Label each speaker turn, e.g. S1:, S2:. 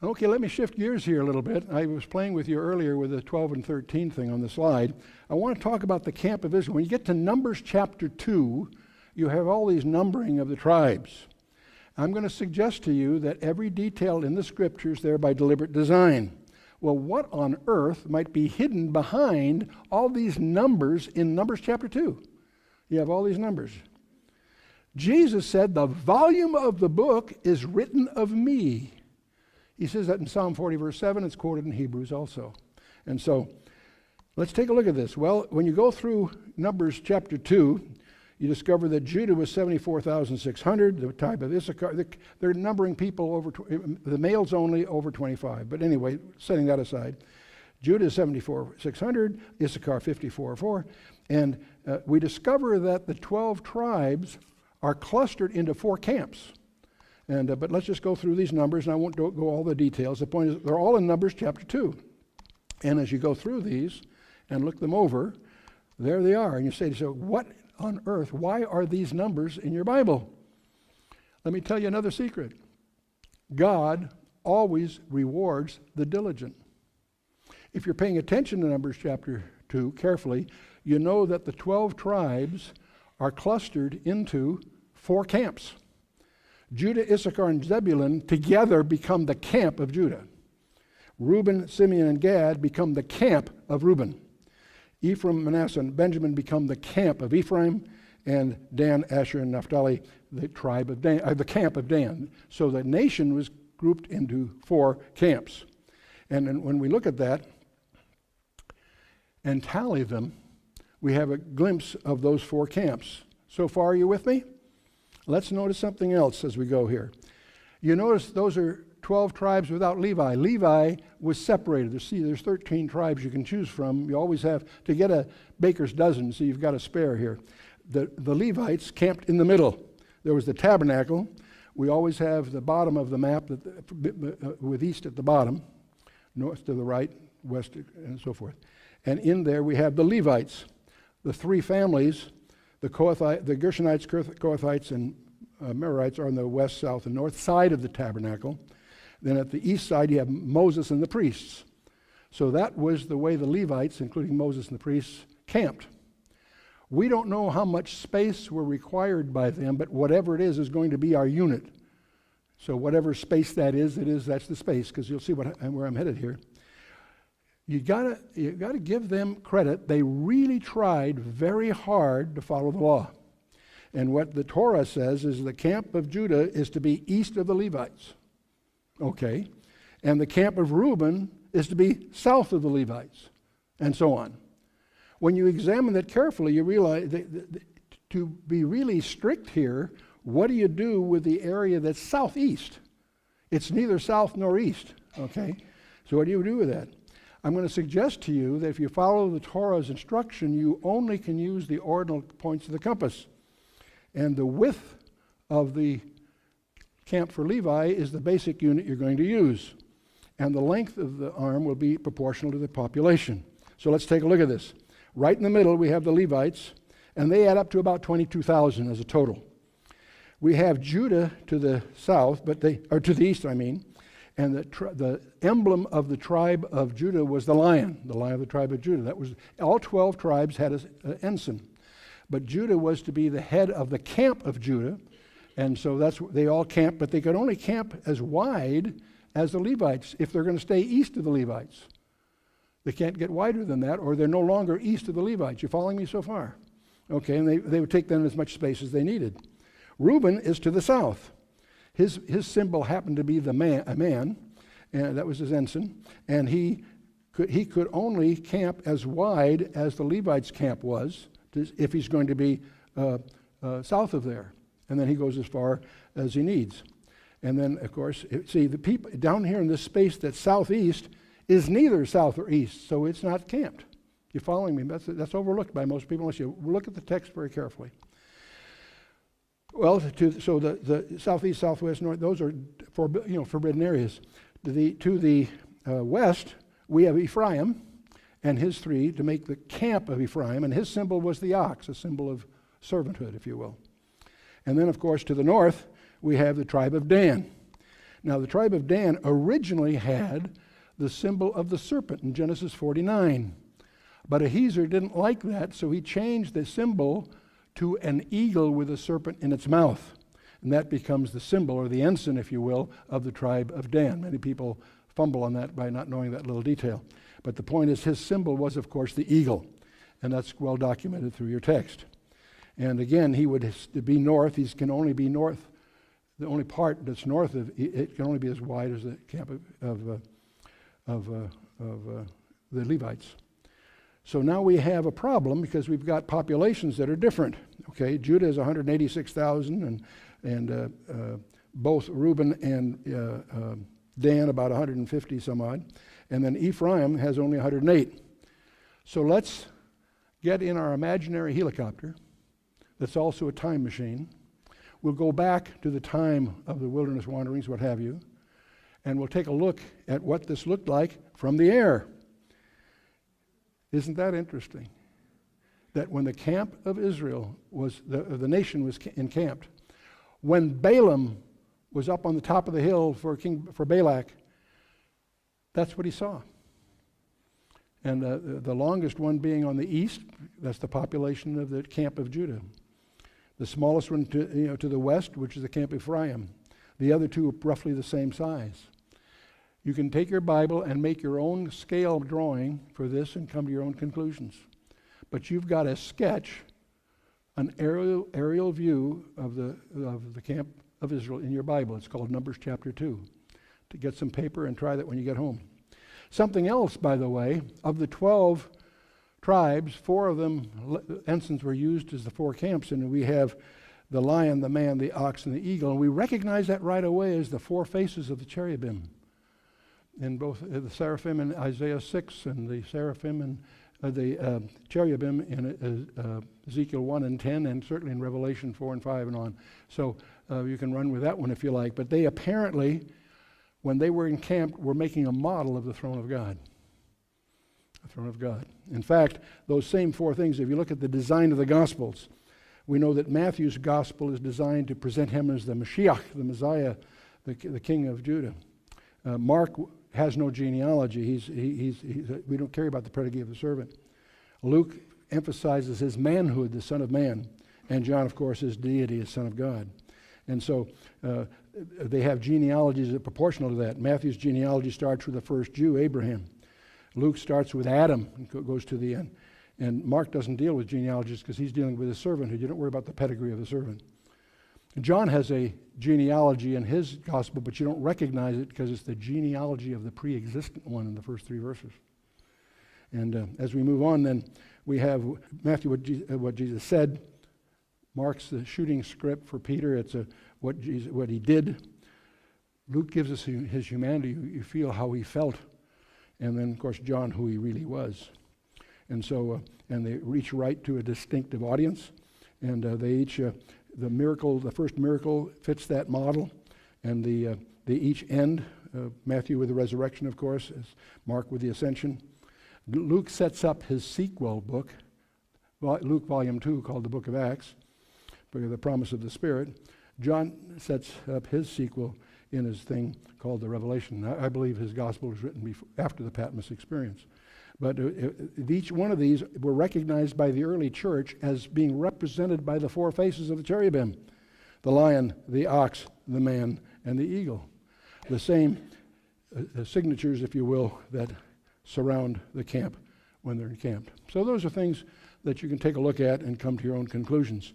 S1: Okay, let me shift gears here a little bit. I was playing with you earlier with the 12 and 13 thing on the slide. I want to talk about the camp of Israel. When you get to Numbers chapter 2, you have all these numbering of the tribes. I'm going to suggest to you that every detail in the scriptures there by deliberate design. Well, what on earth might be hidden behind all these numbers in Numbers chapter 2? You have all these numbers. Jesus said, the volume of the book is written of me. He says that in Psalm 40, verse 7. It's quoted in Hebrews also. And so, let's take a look at this. Well, when you go through Numbers chapter 2, you discover that Judah was 74,600, the tribe of Issachar. They're numbering people over, the males only over 25. But anyway, setting that aside, Judah is 74,600, Issachar 54,400. And we discover that the 12 tribes are clustered into 4 camps. And but let's just go through these numbers, and I won't go all the details. The point is, they're all in Numbers chapter 2. And as you go through these and look them over, there they are. And you say to yourself, what on earth, why are these numbers in your Bible? Let me tell you another secret. God always rewards the diligent. If you're paying attention to Numbers chapter 2 carefully, you know that the 12 tribes are clustered into 4 camps. Judah, Issachar, and Zebulun together become the camp of Judah. Reuben, Simeon, and Gad become the camp of Reuben. Ephraim, Manasseh, and Benjamin become the camp of Ephraim, and Dan, Asher, and Naphtali, the tribe of Dan, the camp of Dan. So the nation was grouped into 4 camps. And then when we look at that and tally them, we have a glimpse of those 4 camps. So far, are you with me? Let's notice something else as we go here. You notice those are 12 tribes without Levi. Levi was separated. There's 13 tribes you can choose from. You always have to get a baker's dozen, so you've got a spare here. The Levites camped in the middle. There was the tabernacle. We always have the bottom of the map with east at the bottom, north to the right, west, and so forth. And in there we have the Levites, the 3 families. The Gershonites, Kohathites, and Merarites are on the west, south, and north side of the tabernacle. Then at the east side, you have Moses and the priests. So that was the way the Levites, including Moses and the priests, camped. We don't know how much space were required by them, but whatever it is going to be our unit. So whatever space that is, that's the space, because you'll see where I'm headed here. You gotta give them credit. They really tried very hard to follow the law. And what the Torah says is the camp of Judah is to be east of the Levites. Okay. And the camp of Reuben is to be south of the Levites, and so on. When you examine that carefully, you realize that to be really strict here, what do you do with the area that's southeast? It's neither south nor east. Okay. So what do you do with that? I'm going to suggest to you that if you follow the Torah's instruction, you only can use the ordinal points of the compass. And the width of the camp for Levi is the basic unit you're going to use. And the length of the arm will be proportional to the population. So let's take a look at this. Right in the middle, we have the Levites, and they add up to about 22,000 as a total. We have Judah to the south, or to the east, I mean. And the emblem of the tribe of Judah was the lion of the tribe of Judah. That was all 12 tribes had an ensign, but Judah was to be the head of the camp of Judah, and so they all camped. But they could only camp as wide as the Levites if they're going to stay east of the Levites. They can't get wider than that, or they're no longer east of the Levites. You following me so far? Okay, and they would take them as much space as they needed. Reuben is to the south. His symbol happened to be a man, and that was his ensign, and he could only camp as wide as the Levites' camp was if he's going to be south of there, and then he goes as far as he needs. And then, of course, see, the people down here in this space that's southeast is neither south or east, so it's not camped. You following me? That's overlooked by most people unless you look at the text very carefully. Well, so the southeast, southwest, north, those are forbidden areas. To the west, we have Ephraim and his 3 to make the camp of Ephraim, and his symbol was the ox, a symbol of servanthood, if you will. And then, of course, to the north, we have the tribe of Dan. Now, the tribe of Dan originally had the symbol of the serpent in Genesis 49. But Ahiezer didn't like that, so he changed the symbol to an eagle with a serpent in its mouth. And that becomes the symbol, or the ensign, if you will, of the tribe of Dan. Many people fumble on that by not knowing that little detail. But the point is, his symbol was, of course, the eagle. And that's well documented through your text. And again, he would be north. He can only be north. The only part that's north of it can only be as wide as the camp of the Levites. So now we have a problem because we've got populations that are different. Okay, Judah is 186,000, and both Reuben and Dan about 150 some odd, and then Ephraim has only 108. So let's get in our imaginary helicopter that's also a time machine. We'll go back to the time of the wilderness wanderings, what have you, and we'll take a look at what this looked like from the air. Isn't that interesting? That when the camp of Israel was, the nation was encamped, when Balaam was up on the top of the hill for Balak, that's what he saw. And the longest one being on the east, that's the population of the camp of Judah. The smallest one to the west, which is the camp of Ephraim. The other two are roughly the same size. You can take your Bible and make your own scale drawing for this and come to your own conclusions. But you've got to sketch an aerial view of the camp of Israel in your Bible. It's called Numbers chapter 2. To get some paper and try that when you get home. Something else, by the way, of the 12 tribes, 4 of them, ensigns were used as the 4 camps, and we have the lion, the man, the ox, and the eagle. And we recognize that right away as the 4 faces of the cherubim. In both the seraphim in Isaiah 6 and the seraphim and the cherubim in Ezekiel 1 and 10, and certainly in Revelation 4 and 5 and on. So you can run with that one if you like. But they apparently, when they were encamped, were making a model of the throne of God. The throne of God. In fact, those same 4 things, if you look at the design of the Gospels, we know that Matthew's Gospel is designed to present him as the Mashiach, the Messiah, the King of Judah. Mark has no genealogy. We don't care about the pedigree of the servant. Luke emphasizes his manhood, the Son of Man, and John, of course, his deity, his Son of God. And so they have genealogies that are proportional to that. Matthew's genealogy starts with the first Jew, Abraham. Luke starts with Adam and goes to the end. And Mark doesn't deal with genealogies because he's dealing with his servanthood. You don't worry about the pedigree of the servant. John has a genealogy in his gospel, but you don't recognize it because it's the genealogy of the pre-existent one in the first 3 verses. And as we move on, then we have Matthew, what Jesus said. Mark's the shooting script for Peter. It's what he did. Luke gives us his humanity. You feel how he felt. And then, of course, John, who he really was. And so, and they each write to a distinctive audience. And they each... the first miracle fits that model, and they each end, Matthew with the resurrection, of course, as Mark with the ascension. Luke sets up his sequel book, Luke volume 2, called the Book of Acts, because of the promise of the Spirit. John sets up his sequel in his thing called the Revelation. I believe his gospel was written after the Patmos experience. But each one of these were recognized by the early church as being represented by the 4 faces of the cherubim: the lion, the ox, the man, and the eagle. The same signatures, if you will, that surround the camp when they're encamped. So those are things that you can take a look at and come to your own conclusions.